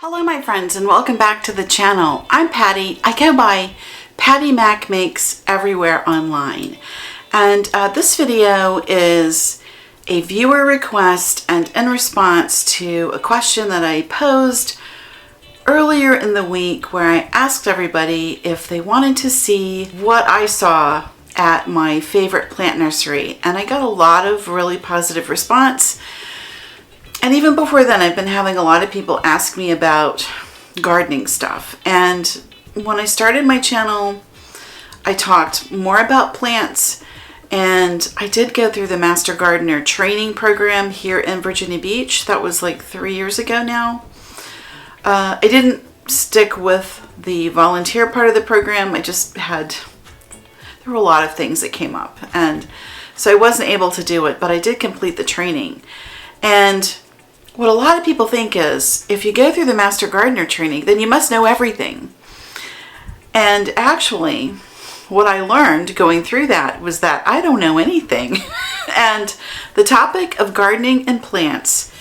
Hello my friends and welcome back to the channel. I'm Patty. I go by Pattymac Makes everywhere online. And this video is a viewer request and in response to a question that I posed earlier in the week where I asked everybody if they wanted to see what I saw at my favorite plant nursery. And I got a lot of really positive response. And even before then, I've been having a lot of people ask me about gardening stuff. And when I started my channel, I talked more about plants, and I did go through the Master Gardener training program here in Virginia Beach. That was like 3 years ago now. I didn't stick with the volunteer part of the program. There were a lot of things that came up, and so I wasn't able to do it, but I did complete the training. And what a lot of people think is, if you go through the Master Gardener training, then you must know everything. And actually, what I learned going through that was that I don't know anything. And the topic of gardening and plants,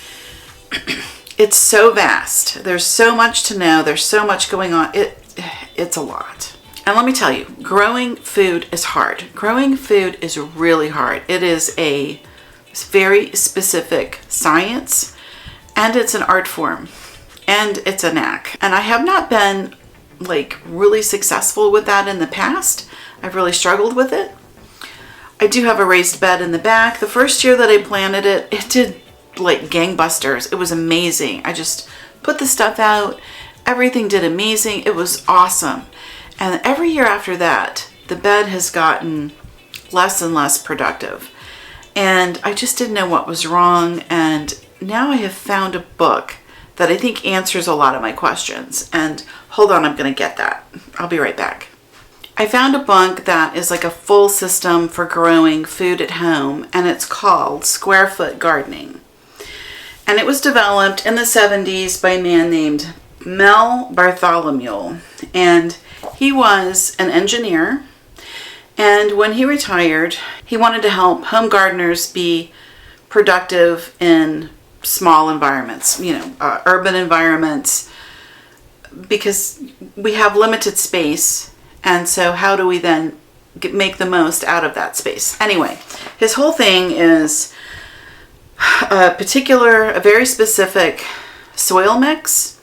it's so vast. There's so much to know. There's so much going on. It's a lot. And let me tell you, growing food is hard. Growing food is really hard. It is a very specific science. And it's an art form, and it's a knack. And I have not been like really successful with that in the past. I've really struggled with it. I do have a raised bed in the back. The first year that I planted it, it did like gangbusters. It was amazing. I just put the stuff out. Everything did amazing. It was awesome. And every year after that, the bed has gotten less and less productive. And I just didn't know what was wrong. And now I have found a book that I think answers a lot of my questions. And hold on, I'm going to get that. I'll be right back. I found a book that is like a full system for growing food at home, and it's called Square Foot Gardening. And it was developed in the 70s by a man named Mel Bartholomew. And he was an engineer. And when he retired, he wanted to help home gardeners be productive in small environments, urban environments, because we have limited space. And so how do we then make the most out of that space? Anyway, his whole thing is a very specific soil mix,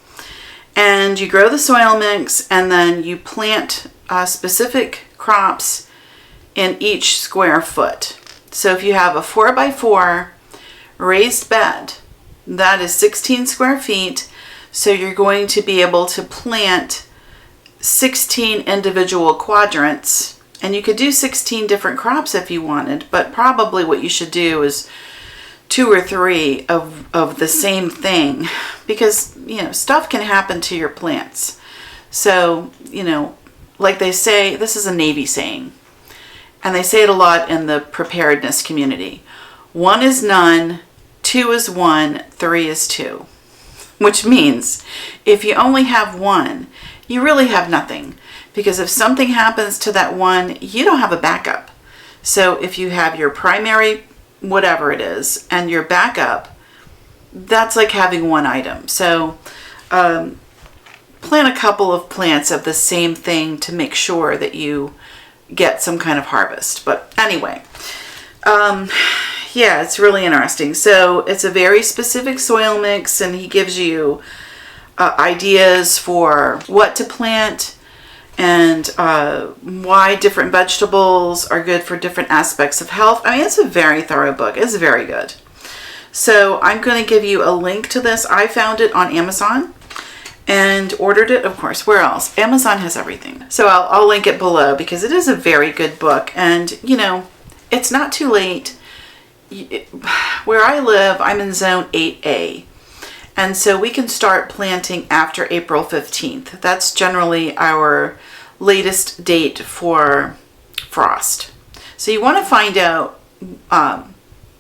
and you grow the soil mix and then you plant specific crops in each square foot. So if you have a 4x4 raised bed, that is 16 square feet. So you're going to be able to plant 16 individual quadrants, and you could do 16 different crops if you wanted, but probably what you should do is 2 or 3 of the same thing, because stuff can happen to your plants. So like they say, this is a Navy saying, and they say it a lot in the preparedness community: 1 is none, 2 is 1, 3 is 2. Which means if you only have 1, you really have nothing. Because if something happens to that 1, you don't have a backup. So if you have your primary, whatever it is, and your backup, that's like having 1 item. So plant a couple of plants of the same thing to make sure that you get some kind of harvest. But anyway, yeah, it's really interesting. So it's a very specific soil mix, and he gives you ideas for what to plant and why different vegetables are good for different aspects of health. I mean, it's a very thorough book. It's very good. So I'm going to give you a link to this. I found it on Amazon and ordered it, of course. Where else? Amazon has everything. So I'll link it below, because it is a very good book. And, it's not too late. Where I live, I'm in zone 8A. And so we can start planting after April 15th. That's generally our latest date for frost. So you want to find out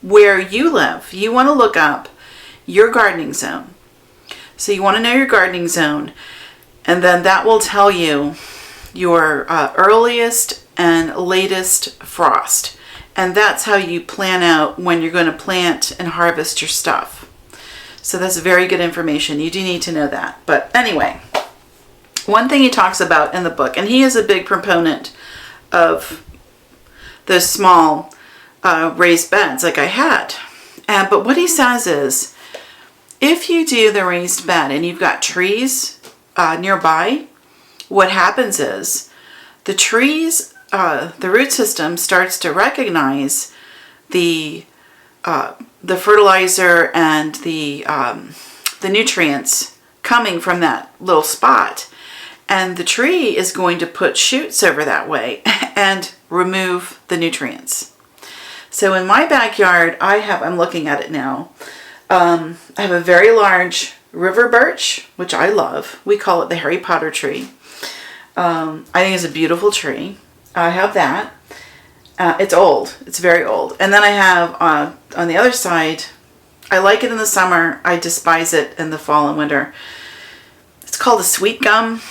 where you live. You want to look up your gardening zone. So you want to know your gardening zone, and then that will tell you your earliest and latest frost. And that's how you plan out when you're going to plant and harvest your stuff. So that's very good information. You do need to know that. But anyway, one thing he talks about in the book, and he is a big proponent of those small raised beds like I had. But what he says is, if you do the raised bed and you've got trees nearby, what happens is the trees, the root system starts to recognize the fertilizer and the nutrients coming from that little spot. And the tree is going to put shoots over that way and remove the nutrients. So in my backyard, I'm looking at it now, I have a very large river birch, which I love. We call it the Harry Potter tree. I think it's a beautiful tree. I have that. It's old. It's very old. And then I have on the other side, I like it in the summer. I despise it in the fall and winter. It's called a sweet gum,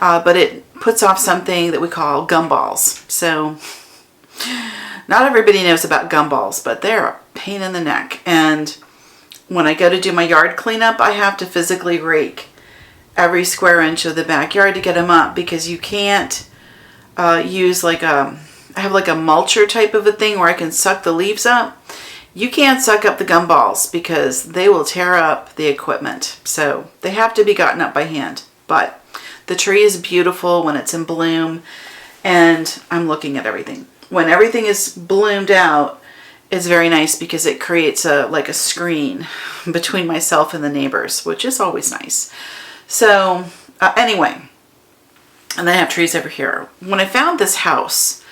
but it puts off something that we call gumballs. So not everybody knows about gumballs, but they're a pain in the neck. And when I go to do my yard cleanup, I have to physically rake every square inch of the backyard to get them up, because you can't use I have like a mulcher type of a thing where I can suck the leaves up. You can't suck up the gumballs because they will tear up the equipment. So they have to be gotten up by hand. But the tree is beautiful when it's in bloom, and I'm looking at everything. When everything is bloomed out, it's very nice because it creates like a screen between myself and the neighbors, which is always nice. So anyway, and then I have trees over here. When I found this house,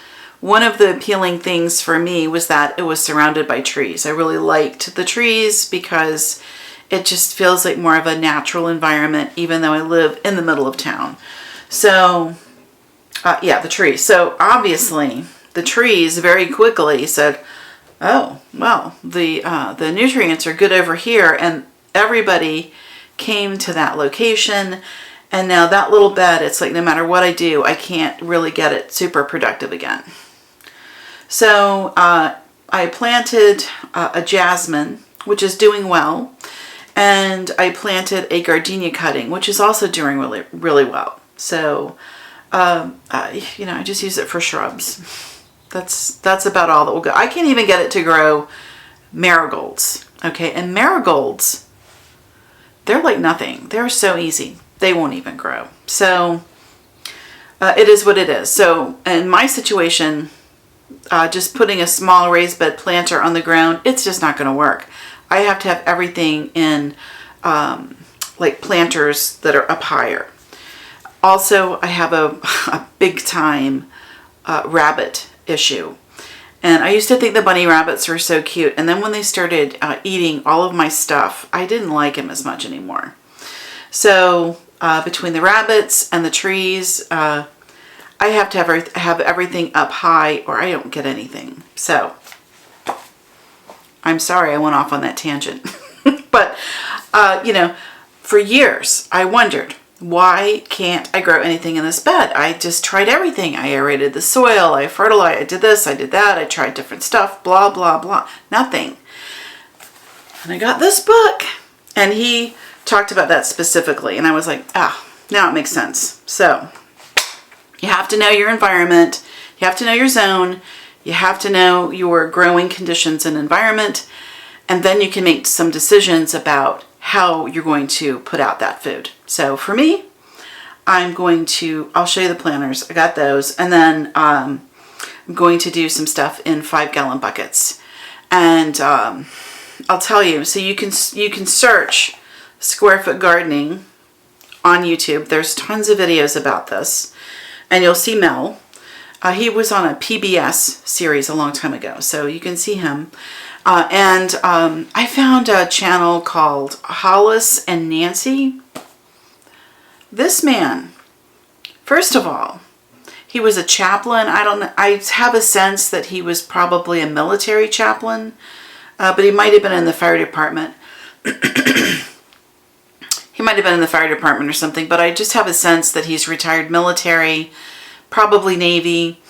one of the appealing things for me was that it was surrounded by trees. I really liked the trees because it just feels like more of a natural environment, even though I live in the middle of town. So yeah, the trees. So obviously the trees very quickly said, oh, well, the nutrients are good over here, and everybody came to that location. And now that little bed, it's like no matter what I do, I can't really get it super productive again. So I planted a jasmine, which is doing well, and I planted a gardenia cutting, which is also doing really, really well. So I just use it for shrubs. That's about all that will go. I can't even get it to grow marigolds. Okay, and marigolds, they're like nothing. They're so easy. They won't even grow. So it is what it is. So in my situation, just putting a small raised bed planter on the ground, it's just not going to work. I have to have everything in like planters that are up higher. Also, I have a big time rabbit issue. And I used to think the bunny rabbits were so cute. And then when they started eating all of my stuff, I didn't like them as much anymore. So between the rabbits and the trees, I have to have everything up high or I don't get anything. So I'm sorry I went off on that tangent. But, for years I wondered, why can't I grow anything in this bed? I just tried everything. I aerated the soil, I fertilized, I did this, I did that, I tried different stuff, blah, blah, blah, nothing. And I got this book, and he talked about that specifically, and I was like, now it makes sense. So you have to know your environment, you have to know your zone, you have to know your growing conditions and environment, and then you can make some decisions about how you're going to put out that food. So for me, I'll show you the planters. I got those. And then I'm going to do some stuff in 5-gallon buckets. And I'll tell you, so you can search square foot gardening on YouTube. There's tons of videos about this. And you'll see Mel. He was on a PBS series a long time ago, so you can see him. I found a channel called Hollis and Nancy. This man, first of all, he was a chaplain. I don't know. I have a sense that he was probably a military chaplain, but he might have been in the fire department. He might have been in the fire department or something, but I just have a sense that he's retired military, probably Navy.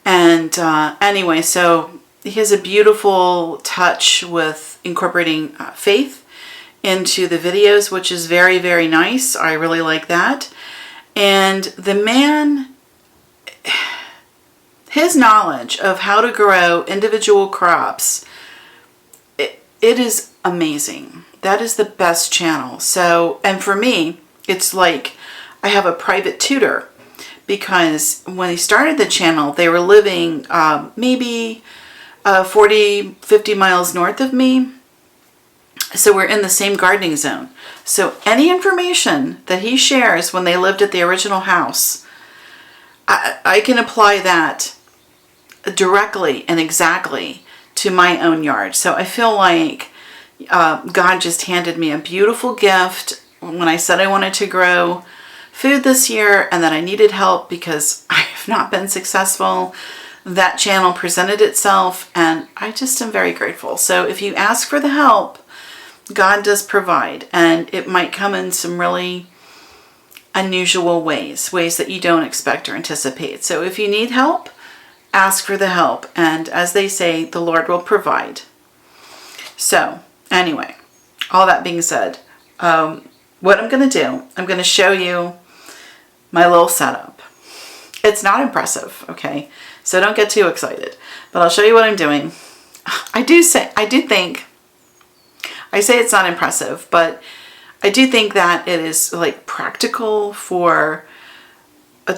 And anyway, so he has a beautiful touch with incorporating faith into the videos, which is very, very nice. I really like that. And the man, his knowledge of how to grow individual crops, it is amazing. That is the best channel. So, and for me, it's like I have a private tutor, because when he started the channel, they were living maybe 40, 50 miles north of me. So we're in the same gardening zone. So any information that he shares when they lived at the original house, I can apply that directly and exactly to my own yard. So I feel like God just handed me a beautiful gift when I said I wanted to grow food this year and that I needed help because I have not been successful. That channel presented itself, and I just am very grateful. So if you ask for the help, God does provide, and it might come in some really unusual ways that you don't expect or anticipate. So if you need help, ask for the help, and as they say, the Lord will provide. So anyway, all that being said, what I'm going to do, I'm going to show you my little setup. It's not impressive, okay? So don't get too excited, but I'll show you what I'm doing. I say it's not impressive, but I do think that it is like practical for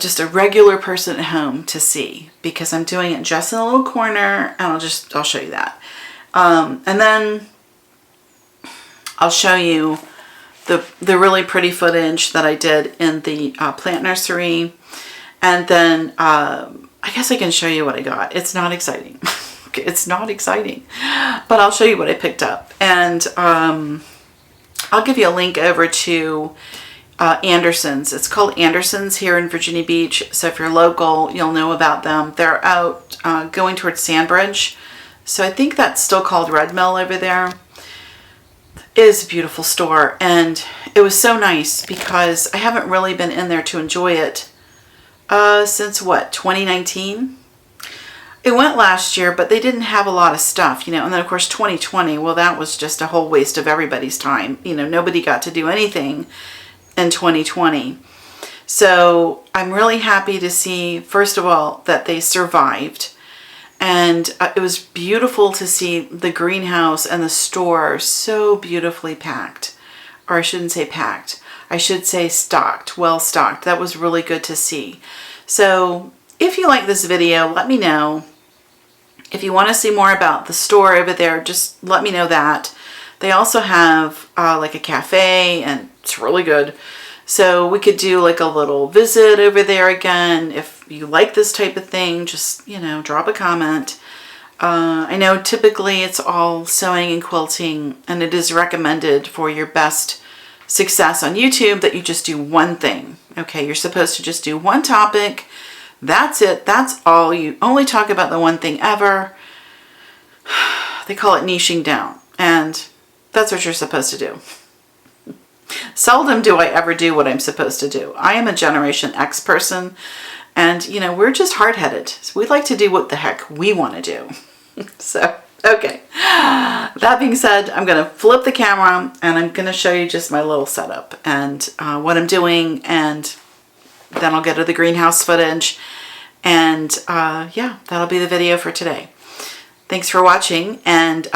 just a regular person at home to see, because I'm doing it just in a little corner, and I'll show you that. And then I'll show you the really pretty footage that I did in the plant nursery. And then I guess I can show you what I got. It's not exciting. It's not exciting, but I'll show you what I picked up. And I'll give you a link over to Anderson's. It's called Anderson's here in Virginia Beach. So if you're local, you'll know about them. They're out going towards Sandbridge. So I think that's still called Red Mill over there. It is a beautiful store, and it was so nice because I haven't really been in there to enjoy it since what, 2019? It went last year, but they didn't have a lot of stuff, you know. And then of course 2020, well, that was just a whole waste of everybody's time. You know, nobody got to do anything in 2020. So I'm really happy to see, first of all, that they survived. And it was beautiful to see the greenhouse and the store so beautifully packed. Or I shouldn't say packed. I should say stocked, well stocked. That was really good to see. So if you like this video, let me know. If you want to see more about the store over there, just let me know that. They also have like a cafe, and it's really good. So we could do like a little visit over there again. If you like this type of thing, just, you know, drop a comment. I know typically it's all sewing and quilting, and it is recommended for your best success on YouTube that you just do one thing. Okay, you're supposed to just do one topic. That's it. That's all. You only talk about the one thing ever. They call it niching down, and that's what you're supposed to do. Seldom do I ever do what I'm supposed to do. I am a Generation X person, and, you know, we're just hard-headed. So we like to do what the heck we want to do. So, okay. That being said, I'm going to flip the camera, and I'm going to show you just my little setup and what I'm doing, and then I'll get to the greenhouse footage, and yeah, that'll be the video for today. Thanks for watching, and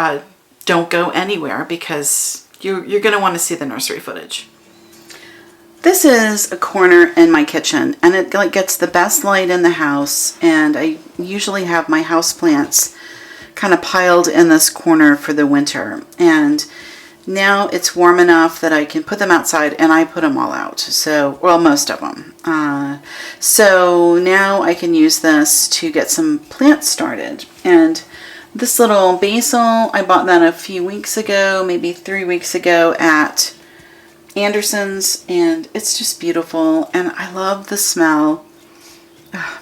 don't go anywhere because you're going to want to see the nursery footage. This is a corner in my kitchen, and it gets the best light in the house, and I usually have my houseplants kind of piled in this corner for the winter. And now it's warm enough that I can put them outside, and I put them all out. So, well, most of them. So now I can use this to get some plants started. And this little basil, I bought that a few weeks ago, maybe 3 weeks ago at Anderson's, and it's just beautiful, and I love the smell.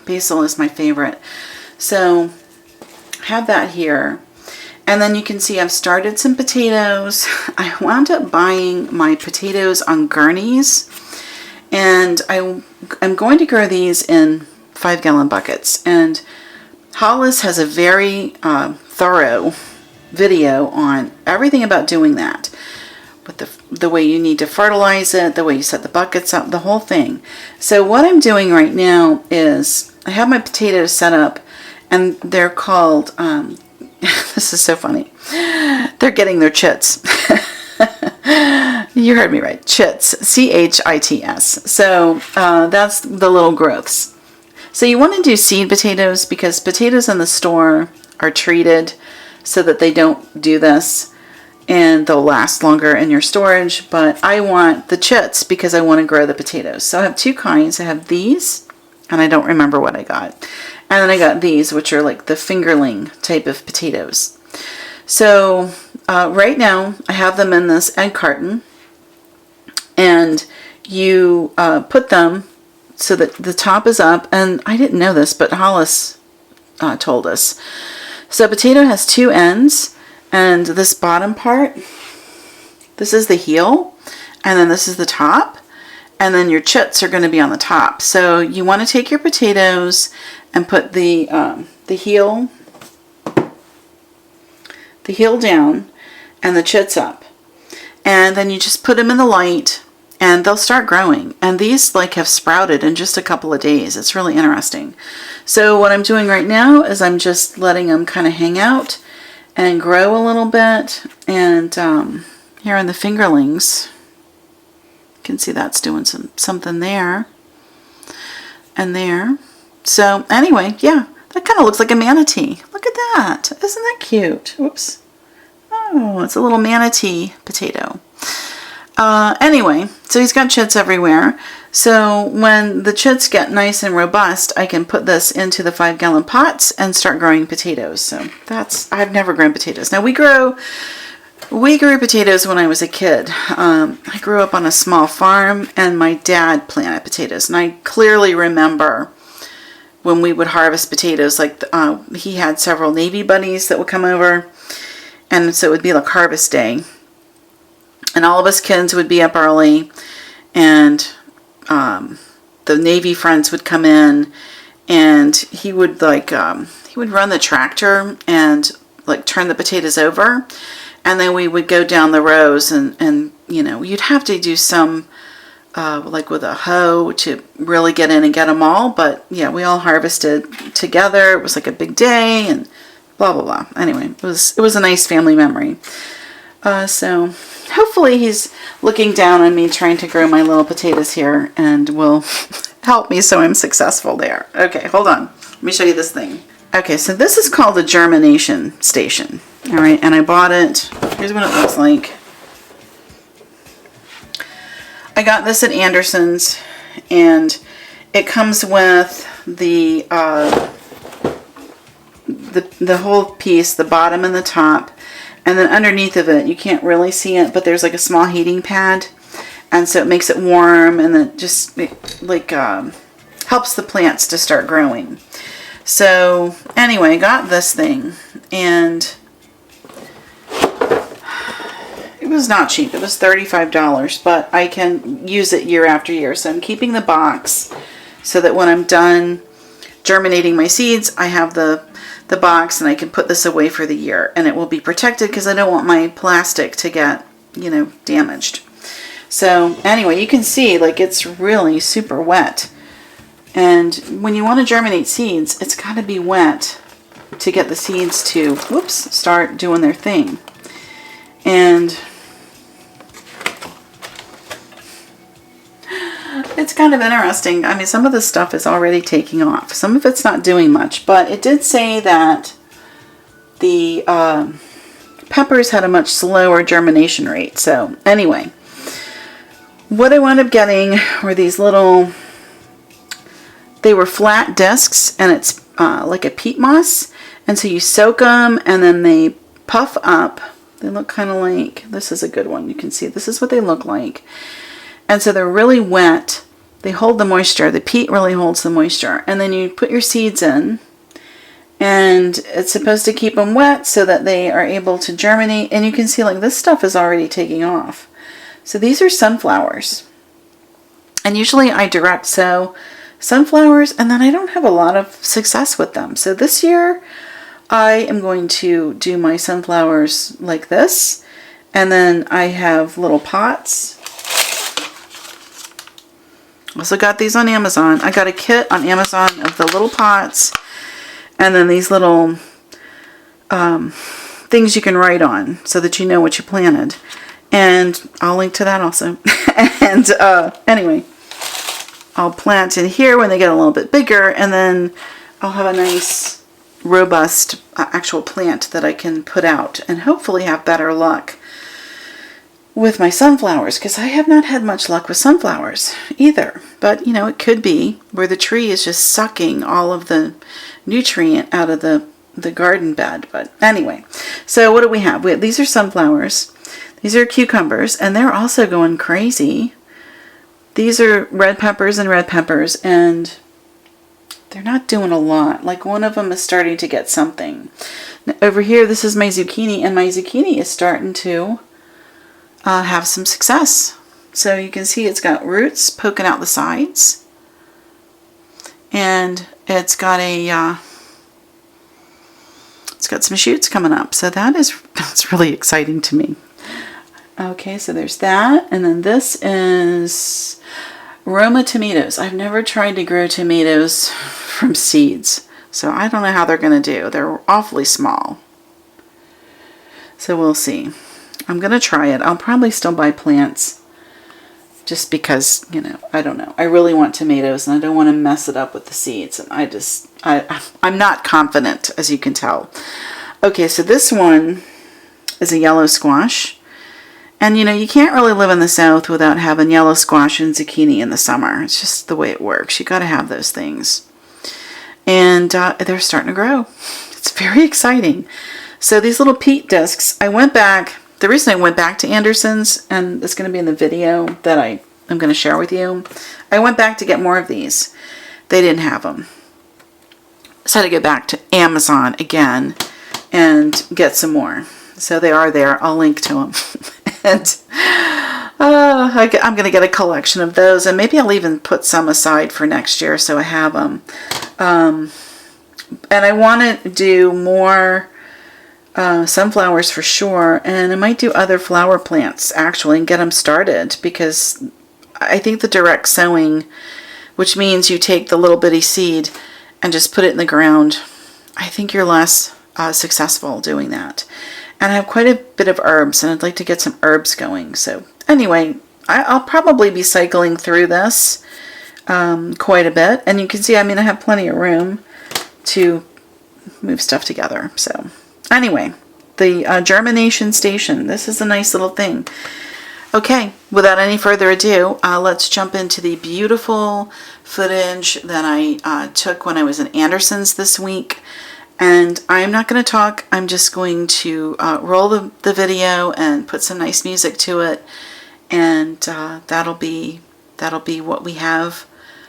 Basil is my favorite. So I have that here. And then you can see I've started some potatoes. I wound up buying my potatoes on gurneys, and I'm going to grow these in 5-gallon buckets. And Hollis has a very thorough video on everything about doing that. with the way you need to fertilize it, the way you set the buckets up, the whole thing. So what I'm doing right now is I have my potatoes set up, and they're called, this is so funny, they're getting their chits. You heard me right, chits, C-H-I-T-S. So that's the little growths. So you want to do seed potatoes because potatoes in the store are treated so that they don't do this and they'll last longer in your storage. But I want the chits because I want to grow the potatoes. So I have two kinds. I have these, and I don't remember what I got. And then I got these, which are like the fingerling type of potatoes. So right now I have them in this egg carton, and you put them so that the top is up. And I didn't know this, but Hollis told us. So a potato has two ends, and this bottom part, this is the heel, and then this is the top, and then your chits are going to be on the top. So you want to take your potatoes and put the heel down and the chits up, and then you just put them in the light and they'll start growing. And these like have sprouted in just a couple of days. It's really interesting. So what I'm doing right now is I'm just letting them kind of hang out and grow a little bit. And here in the fingerlings, you can see that's doing something there and there. So anyway, yeah, that kind of looks like a manatee. Look at that. Isn't that cute? Oops. Oh, it's a little manatee potato. Anyway, so he's got chits everywhere. So when the chits get nice and robust, I can put this into the 5-gallon pots and start growing potatoes. So I've never grown potatoes. Now we grew potatoes when I was a kid. I grew up on a small farm, and my dad planted potatoes. And I clearly remember when we would harvest potatoes, like he had several Navy buddies that would come over. And so it would be like harvest day. And all of us kids would be up early, and the Navy friends would come in, and he would he would run the tractor and like turn the potatoes over, and then we would go down the rows, and you know, you'd have to do some like with a hoe to really get in and get them all. But yeah, we all harvested together. It was like a big day, and blah blah blah. Anyway, it was a nice family memory. So hopefully he's looking down on me trying to grow my little potatoes here and will help me so I'm successful there. Okay, hold on. Let me show you this thing. Okay, so this is called the germination station. All right, and I bought it. Here's what it looks like. I got this at Anderson's, and it comes with the whole piece, the bottom and the top. And then underneath of it, you can't really see it, but there's like a small heating pad. And so it makes it warm, and then just like helps the plants to start growing. So anyway, I got this thing, and it was not cheap. It was $35, but I can use it year after year. So I'm keeping the box so that when I'm done germinating my seeds, I have the box, and I can put this away for the year, and it will be protected because I don't want my plastic to get, you know, damaged. So anyway, you can see like it's really super wet, and when you want to germinate seeds, it's got to be wet to get the seeds to start doing their thing. And it's kind of interesting. I mean, some of this stuff is already taking off. Some of it's not doing much, but it did say that the peppers had a much slower germination rate. So anyway, what I wound up getting were these little, they were flat discs, and it's like a peat moss. And so you soak them, and then they puff up. They look kind of like, this is a good one. You can see this is what they look like. And so they're really wet. They hold the moisture. The peat really holds the moisture. And then you put your seeds in, and it's supposed to keep them wet so that they are able to germinate. And you can see like this stuff is already taking off. So these are sunflowers. And usually I direct sow sunflowers, and then I don't have a lot of success with them. So this year I am going to do my sunflowers like this. And then I have little pots. Also got these on Amazon. I got a kit on Amazon of the little pots, and then these little things you can write on so that you know what you planted. And I'll link to that also. And anyway, I'll plant in here when they get a little bit bigger, and then I'll have a nice, robust actual plant that I can put out and hopefully have better luck with my sunflowers, because I have not had much luck with sunflowers either. But, you know, it could be where the tree is just sucking all of the nutrient out of the garden bed. But anyway, so what do we have? These are sunflowers. These are cucumbers, and they're also going crazy. These are red peppers, and they're not doing a lot. Like, one of them is starting to get something. Now, over here, this is my zucchini, and my zucchini is starting to have some success. So you can see it's got roots poking out the sides, and it's got some shoots coming up. So that's really exciting to me. Okay, so there's that, and then this is Roma tomatoes. I've never tried to grow tomatoes from seeds, so I don't know how they're going to do. They're awfully small, so we'll see. I'm going to try it. I'll probably still buy plants just because, you know, I don't know. I really want tomatoes, and I don't want to mess it up with the seeds, and I'm not confident, as you can tell. Okay, so this one is a yellow squash. And, you know, you can't really live in the South without having yellow squash and zucchini in the summer. It's just the way it works. You got to have those things. And they're starting to grow. It's very exciting. So these little peat discs, I went back. The reason I went back to Anderson's, and it's going to be in the video that I'm going to share with you, I went back to get more of these. They didn't have them. So I had to go back to Amazon again and get some more. So they are there. I'll link to them. And I'm going to get a collection of those, and maybe I'll even put some aside for next year so I have them. And I want to do more sunflowers for sure, and I might do other flower plants actually and get them started, because I think the direct sowing, which means you take the little bitty seed and just put it in the ground, I think you're less successful doing that. And I have quite a bit of herbs, and I'd like to get some herbs going. So anyway, I'll probably be cycling through this quite a bit. And you can see, I mean, I have plenty of room to move stuff together. So anyway, the germination station. This is a nice little thing. Okay, without any further ado, let's jump into the beautiful footage that I took when I was in Anderson's this week. And I'm not going to talk. I'm just going to roll the video and put some nice music to it, and that'll be what we have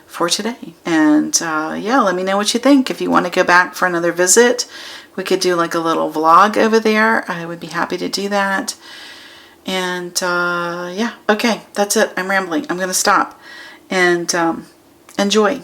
for today. And yeah, let me know what you think. If you want to go back for another visit, we could do like a little vlog over there. I would be happy to do that. And yeah, okay, that's it. I'm rambling. I'm going to stop and enjoy.